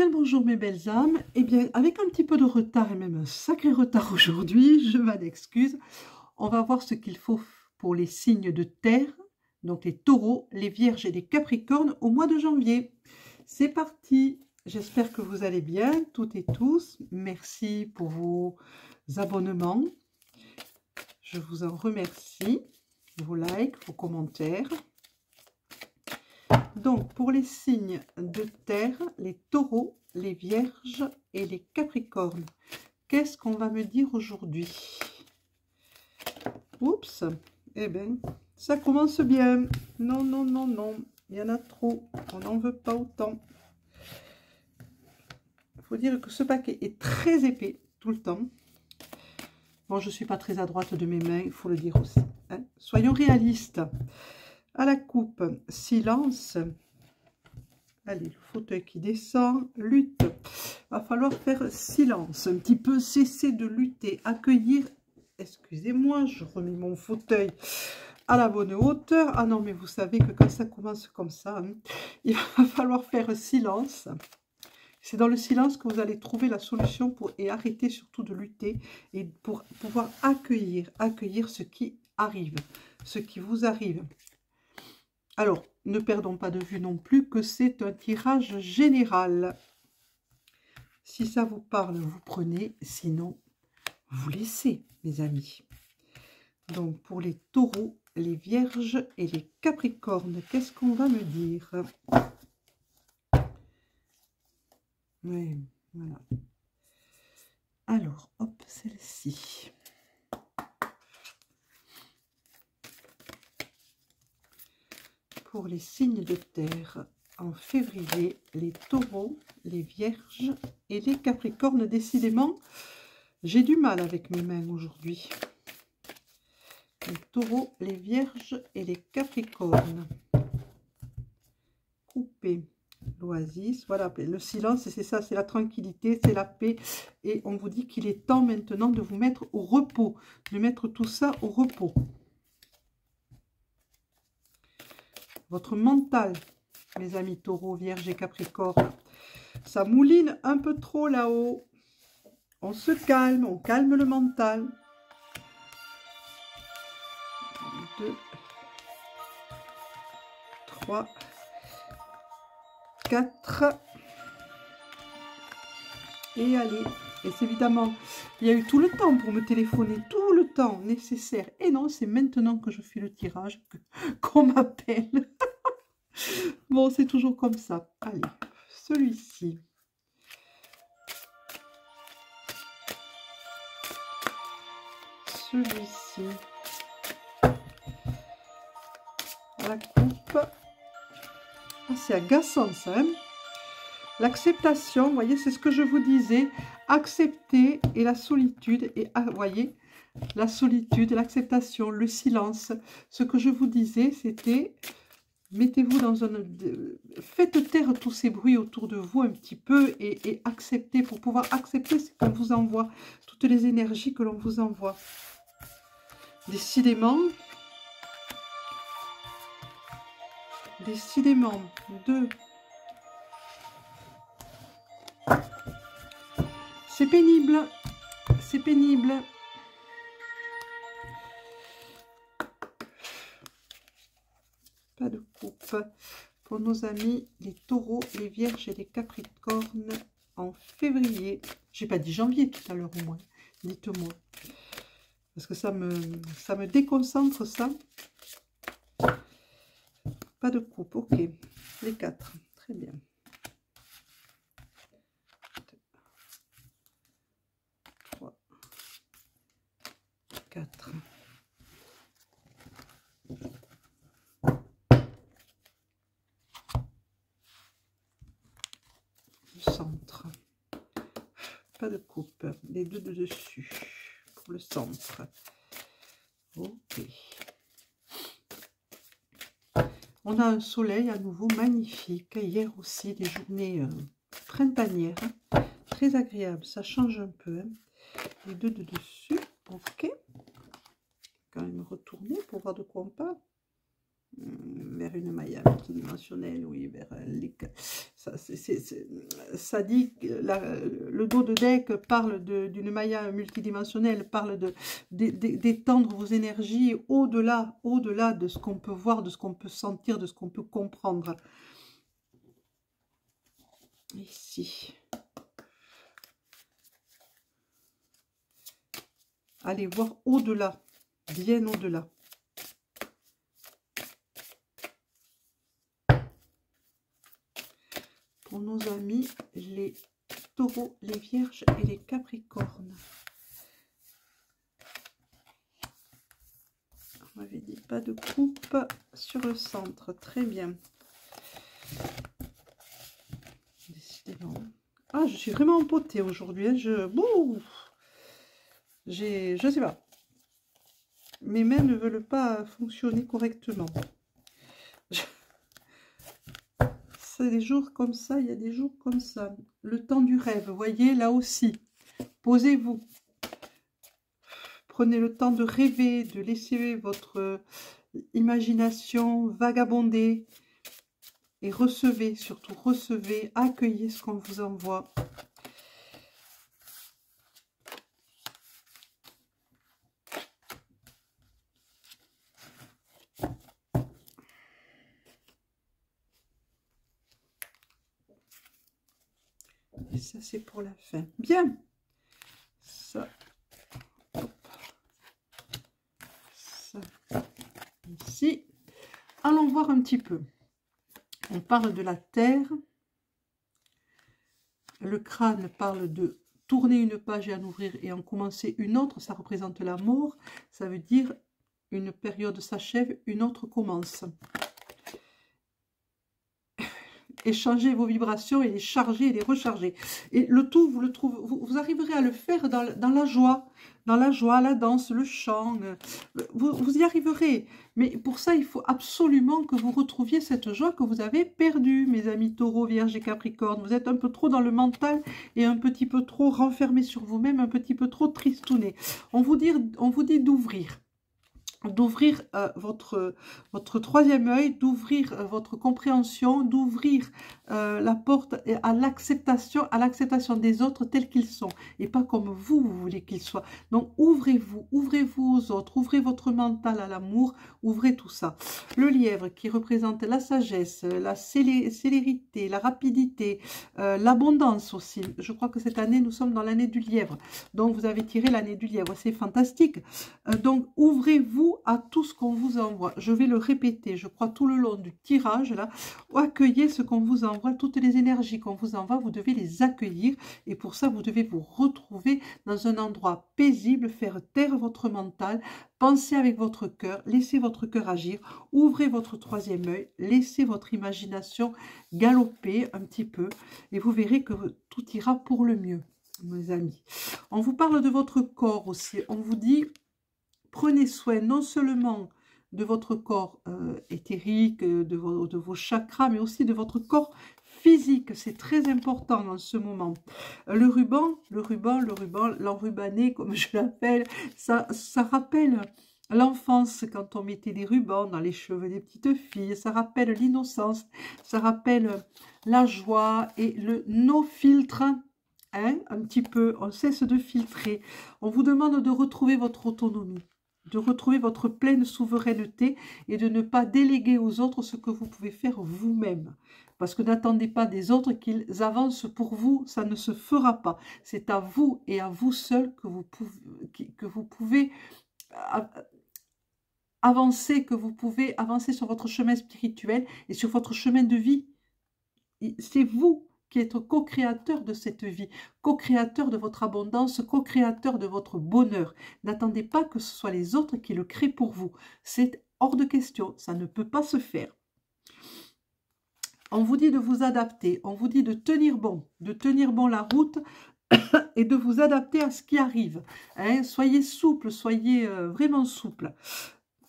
bien le bonjour mes belles âmes. Eh bien, avec un petit peu de retard et même un sacré retard aujourd'hui, je m'en excuse. On va voir ce qu'il faut pour les signes de terre, donc les taureaux, les vierges et les capricornes au mois de janvier. C'est parti. J'espère que vous allez bien, toutes et tous. Merci pour vos abonnements. Je vous en remercie. Vos likes, vos commentaires. Donc, pour les signes de terre, les taureaux, les vierges et les capricornes, qu'est-ce qu'on va me dire aujourd'hui? Oups, eh bien, ça commence bien. Non, non, non, non, il y en a trop. On n'en veut pas autant. Il faut dire que ce paquet est très épais tout le temps. Bon, je ne suis pas très à droite de mes mains, il faut le dire aussi. Hein. Soyons réalistes. À la coupe, silence. Allez, le fauteuil qui descend, lutte. Va falloir faire silence, un petit peu cesser de lutter, accueillir. Excusez-moi, je remets mon fauteuil à la bonne hauteur. Ah non, mais vous savez que quand ça commence comme ça, hein, il va falloir faire silence. C'est dans le silence que vous allez trouver la solution et arrêter surtout de lutter et pour pouvoir accueillir ce qui arrive, ce qui vous arrive. Alors, ne perdons pas de vue non plus que c'est un tirage général. Si ça vous parle, vous prenez, sinon, vous laissez, mes amis. Donc, pour les taureaux, les vierges et les capricornes, qu'est-ce qu'on va me dire? Oui, voilà. Alors, hop, celle-ci. Pour les signes de terre, en février, les taureaux, les vierges et les capricornes. Décidément, j'ai du mal avec mes mains aujourd'hui. Les taureaux, les vierges et les capricornes. Couper, l'oasis, voilà, le silence, c'est ça, c'est la tranquillité, c'est la paix. Et on vous dit qu'il est temps maintenant de vous mettre au repos, de mettre tout ça au repos. Votre mental, mes amis taureaux, vierges et capricornes, ça mouline un peu trop là-haut. On se calme, on calme le mental. 2, 3, 4. Et allez. Et c'est évidemment, il y a eu tout le temps pour me téléphoner, tout le temps nécessaire. Et non, c'est maintenant que je fais le tirage qu'on m'appelle. Bon, c'est toujours comme ça. Allez, celui-ci. Celui-ci. La coupe. Ah, c'est agaçant ça, hein? L'acceptation, vous voyez, c'est ce que je vous disais. Accepter et la solitude. Et vous voyez, la solitude, l'acceptation, le silence. Ce que je vous disais, c'était... Mettez-vous dans un... Faites taire tous ces bruits autour de vous un petit peu et acceptez. Pour pouvoir accepter ce qu'on vous envoie. Toutes les énergies que l'on vous envoie. Décidément... Décidément, 2. C'est pénible. C'est pénible. Pas de coupe. Pour nos amis, les taureaux, les vierges et les capricornes en février. J'ai pas dit janvier tout à l'heure au moins. Dites-moi. Parce que ça me déconcentre ça. Pas de coupe, ok. Les 4, très bien. 3, 4. Le centre. Pas de coupe. Les 2 de dessus. Pour le centre. Ok. On a un soleil à nouveau magnifique. Hier aussi, des journées printanières. Très agréable. Ça change un peu. Hein. Les 2 de dessus. Ok. Quand même retourner pour voir de quoi on parle. vers une Maya multidimensionnelle, oui, vers les... Ça dit que le dos de deck parle d'une Maya multidimensionnelle, parle d'étendre vos énergies au-delà de ce qu'on peut voir, de ce qu'on peut sentir, de ce qu'on peut comprendre. Ici. Allez voir au-delà, bien au-delà. Pour nos amis, les taureaux, les vierges et les capricornes. On m'avait dit pas de coupe sur le centre. Très bien. Décidément. Ah, je suis vraiment empotée aujourd'hui. Hein. Je sais pas. Mes mains ne veulent pas fonctionner correctement. C'est des jours comme ça, il y a des jours comme ça. Le temps du rêve, vous voyez, là aussi. Posez-vous. Prenez le temps de rêver, de laisser votre imagination vagabonder. Et recevez, surtout recevez, accueillez ce qu'on vous envoie. Et ça, c'est pour la fin. Bien. Ça. Hop. Ça. Ici. Allons voir un petit peu. On parle de la terre. Le crâne parle de tourner une page et en ouvrir et en commencer une autre. Ça représente la mort. Ça veut dire une période s'achève, une autre commence. Échanger vos vibrations et les charger et les recharger. Et le tout, vous arriverez à le faire dans la joie, la danse, le chant. Vous y arriverez. Mais pour ça, il faut absolument que vous retrouviez cette joie que vous avez perdue, mes amis taureaux, vierges et capricornes. Vous êtes un peu trop dans le mental et un petit peu trop renfermé sur vous-même, un petit peu trop tristouné. On vous dit d'ouvrir votre troisième œil, d'ouvrir votre compréhension, d'ouvrir la porte à l'acceptation des autres tels qu'ils sont et pas comme vous voulez qu'ils soient. Donc ouvrez-vous aux autres, ouvrez votre mental à l'amour, ouvrez tout ça. Le lièvre qui représente la sagesse, la célérité, la rapidité, l'abondance aussi. Je crois que cette année nous sommes dans l'année du lièvre, donc vous avez tiré l'année du lièvre, c'est fantastique. Donc ouvrez-vous à tout ce qu'on vous envoie. Je vais le répéter, je crois, tout le long du tirage, là. Accueillez ce qu'on vous envoie, toutes les énergies qu'on vous envoie, vous devez les accueillir. Et pour ça, vous devez vous retrouver dans un endroit paisible, faire taire votre mental, pensez avec votre cœur, laissez votre cœur agir, ouvrez votre troisième œil, laissez votre imagination galoper un petit peu, et vous verrez que tout ira pour le mieux, mes amis. On vous parle de votre corps aussi, on vous dit... Prenez soin non seulement de votre corps éthérique, de vos chakras, mais aussi de votre corps physique. C'est très important en ce moment. Le ruban, l'enrubané, comme je l'appelle, ça rappelle l'enfance quand on mettait des rubans dans les cheveux des petites filles. Ça rappelle l'innocence, ça rappelle la joie et le no-filtre. Hein, un petit peu, on cesse de filtrer. On vous demande de retrouver votre autonomie, de retrouver votre pleine souveraineté et de ne pas déléguer aux autres ce que vous pouvez faire vous-même. Parce que n'attendez pas des autres qu'ils avancent pour vous, ça ne se fera pas. C'est à vous et à vous seul que vous pouvez avancer, sur votre chemin spirituel et sur votre chemin de vie. C'est vous qui êtes co-créateur de cette vie, co-créateur de votre abondance, co-créateur de votre bonheur. N'attendez pas que ce soit les autres qui le créent pour vous. C'est hors de question, ça ne peut pas se faire. On vous dit de vous adapter, on vous dit de tenir bon la route et de vous adapter à ce qui arrive. Hein, soyez souple, soyez vraiment souple.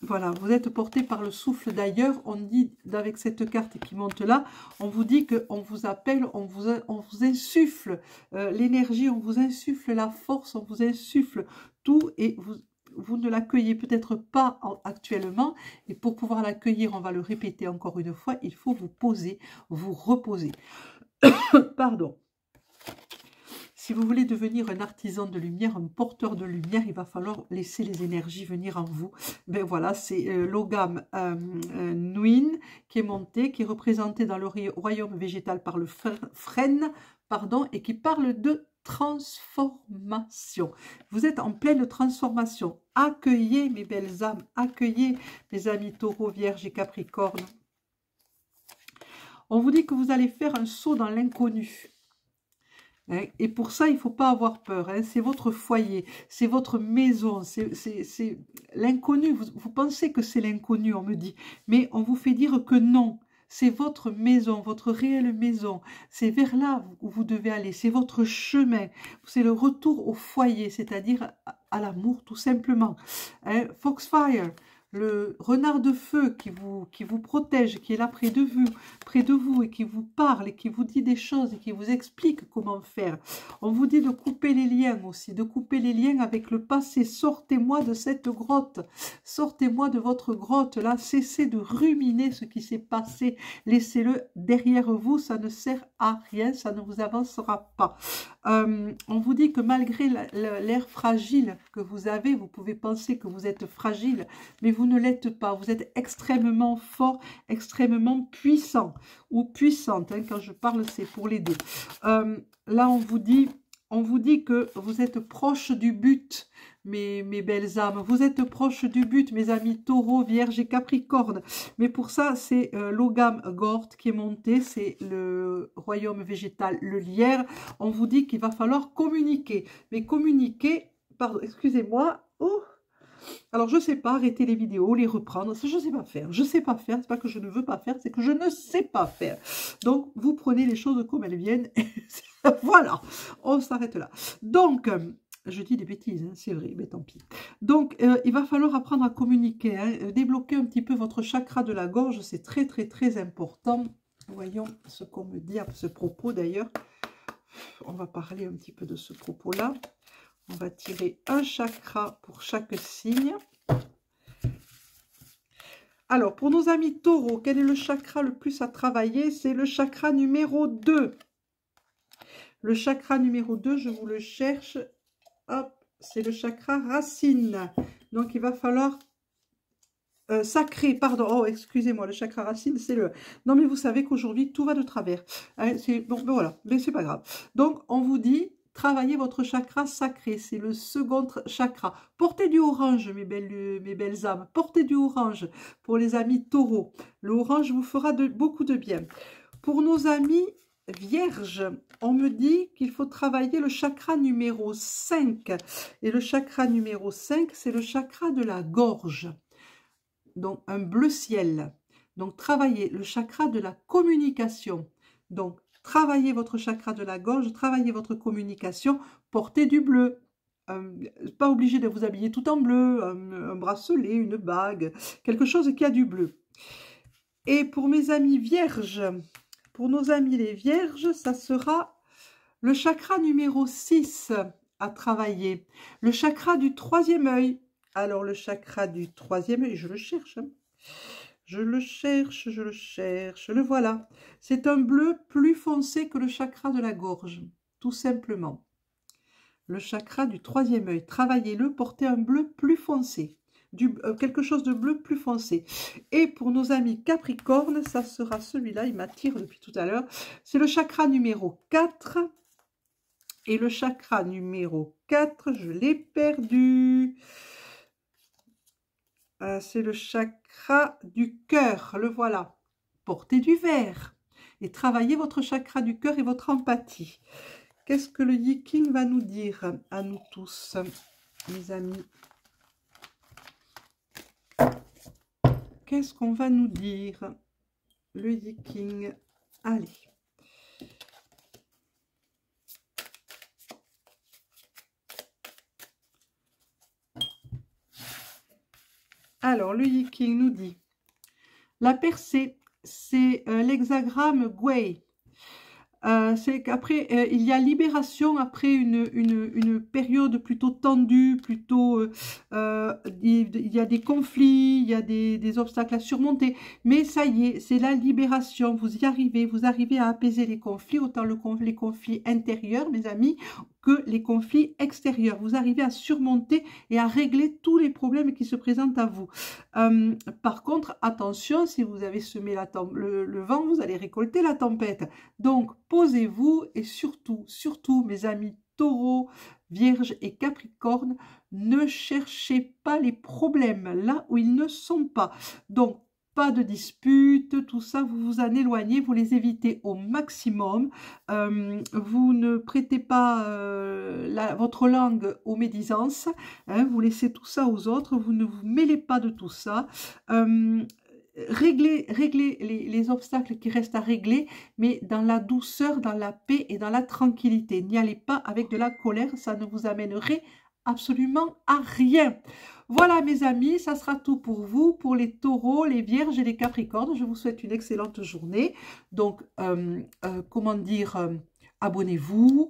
Voilà, vous êtes porté par le souffle d'ailleurs. On dit, avec cette carte qui monte là, on vous dit qu'on vous appelle, on vous insuffle l'énergie, on vous insuffle la force, on vous insuffle tout et vous ne l'accueillez peut-être pas actuellement. Et pour pouvoir l'accueillir, on va le répéter encore une fois, il faut vous poser, vous reposer. Pardon. Si vous voulez devenir un artisan de lumière, un porteur de lumière, il va falloir laisser les énergies venir en vous. Ben voilà, c'est l'ogame Nuin qui est monté, qui est représenté dans le royaume végétal par le frêne, pardon, et qui parle de transformation. Vous êtes en pleine transformation. Accueillez mes belles âmes, accueillez mes amis taureaux, vierges et capricornes. On vous dit que vous allez faire un saut dans l'inconnu. Et pour ça, il ne faut pas avoir peur. Hein. C'est votre foyer, c'est votre maison, c'est l'inconnu. Vous pensez que c'est l'inconnu, on me dit. Mais on vous fait dire que non. C'est votre maison, votre réelle maison. C'est vers là où vous devez aller. C'est votre chemin. C'est le retour au foyer, c'est-à-dire à l'amour, tout simplement. Hein. Foxfire, le renard de feu qui vous protège, qui est là près de vous et qui vous parle et qui vous dit des choses et qui vous explique comment faire. On vous dit de couper les liens aussi, de couper les liens avec le passé. Sortez-moi de cette grotte, sortez-moi de votre grotte là, cessez de ruminer ce qui s'est passé, laissez-le derrière vous, ça ne sert à rien, ça ne vous avancera pas. On vous dit que malgré l'air fragile que vous avez, vous pouvez penser que vous êtes fragile, mais vous ne l'êtes pas. Vous êtes extrêmement fort, extrêmement puissant ou puissante. Hein, quand je parle, c'est pour les deux. Là, on vous dit que vous êtes proche du but, mes belles âmes. Vous êtes proche du but, mes amis taureaux, vierges et capricornes. Mais pour ça, c'est l'ogame Gort qui est monté. C'est le royaume végétal, le lierre. On vous dit qu'il va falloir communiquer. Mais communiquer, pardon, excusez-moi. Oh, alors, je ne sais pas arrêter les vidéos, les reprendre. Ça, je ne sais pas faire. Je ne sais pas faire. Ce n'est pas que je ne veux pas faire, c'est que je ne sais pas faire. Donc, vous prenez les choses comme elles viennent. Voilà, on s'arrête là. Donc, je dis des bêtises, hein, c'est vrai, mais tant pis. Donc, il va falloir apprendre à communiquer, hein, débloquer un petit peu votre chakra de la gorge. C'est très, très, très important. Voyons ce qu'on me dit à ce propos, d'ailleurs. On va parler un petit peu de ce propos-là. On va tirer un chakra pour chaque signe. Alors, pour nos amis taureaux, quel est le chakra le plus à travailler? C'est le chakra numéro 2. Le chakra numéro 2, je vous le cherche. Hop, c'est le chakra racine. Donc, il va falloir... sacré, pardon. Oh, excusez-moi, le chakra racine, c'est le... Non, mais vous savez qu'aujourd'hui, tout va de travers. Hein, bon, ben voilà, mais c'est pas grave. Donc, on vous dit... Travaillez votre chakra sacré, c'est le second chakra. Portez du orange, mes belles âmes. Portez du orange pour les amis taureaux. Le orange vous fera beaucoup de bien. Pour nos amis vierges, on me dit qu'il faut travailler le chakra numéro 5. Et le chakra numéro 5, c'est le chakra de la gorge. Donc, un bleu ciel. Donc, travaillez le chakra de la communication. Donc, travaillez votre chakra de la gorge, travaillez votre communication, portez du bleu. Pas obligé de vous habiller tout en bleu, un bracelet, une bague, quelque chose qui a du bleu. Et pour mes amis vierges, pour nos amis les vierges, ça sera le chakra numéro 6 à travailler. Le chakra du troisième œil. Alors le chakra du troisième œil, je le cherche, hein. Je le cherche, le voilà. C'est un bleu plus foncé que le chakra de la gorge, tout simplement. Le chakra du troisième œil, travaillez-le, portez un bleu plus foncé, quelque chose de bleu plus foncé. Et pour nos amis capricornes, ça sera celui-là, il m'attire depuis tout à l'heure. C'est le chakra numéro 4. Et le chakra numéro 4, je l'ai perdu. C'est le chakra du cœur, le voilà. Portez du vert et travaillez votre chakra du cœur et votre empathie. Qu'est-ce que le Yi-King va nous dire à nous tous, mes amis? Qu'est-ce qu'on va nous dire, le Yi-King? Allez. Alors, le Yi-King nous dit, la percée, c'est l'hexagramme Gwei. C'est qu'après, il y a libération après une période plutôt tendue, plutôt, il y a des conflits, il y a des obstacles à surmonter, mais ça y est, c'est la libération, vous y arrivez, vous arrivez à apaiser les conflits, autant les conflits intérieurs, mes amis, que les conflits extérieurs. Vous arrivez à surmonter et à régler tous les problèmes qui se présentent à vous. Par contre, attention, si vous avez semé le vent, vous allez récolter la tempête. Donc, posez-vous et surtout, surtout, mes amis taureaux, vierges et capricornes, ne cherchez pas les problèmes là où ils ne sont pas. Donc, pas de disputes, tout ça, vous vous en éloignez, vous les évitez au maximum. Vous ne prêtez pas votre langue aux médisances, hein, vous laissez tout ça aux autres, vous ne vous mêlez pas de tout ça. Réglez les obstacles qui restent à régler, mais dans la douceur, dans la paix et dans la tranquillité. N'y allez pas avec de la colère, ça ne vous amènerait absolument à rien. Voilà mes amis, ça sera tout pour vous, pour les taureaux, les vierges et les capricornes. Je vous souhaite une excellente journée. Donc, comment dire, abonnez-vous,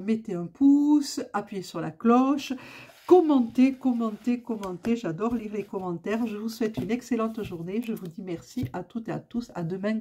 mettez un pouce, appuyez sur la cloche, commentez, commentez, commentez. J'adore lire les commentaires. Je vous souhaite une excellente journée. Je vous dis merci à toutes et à tous. À demain.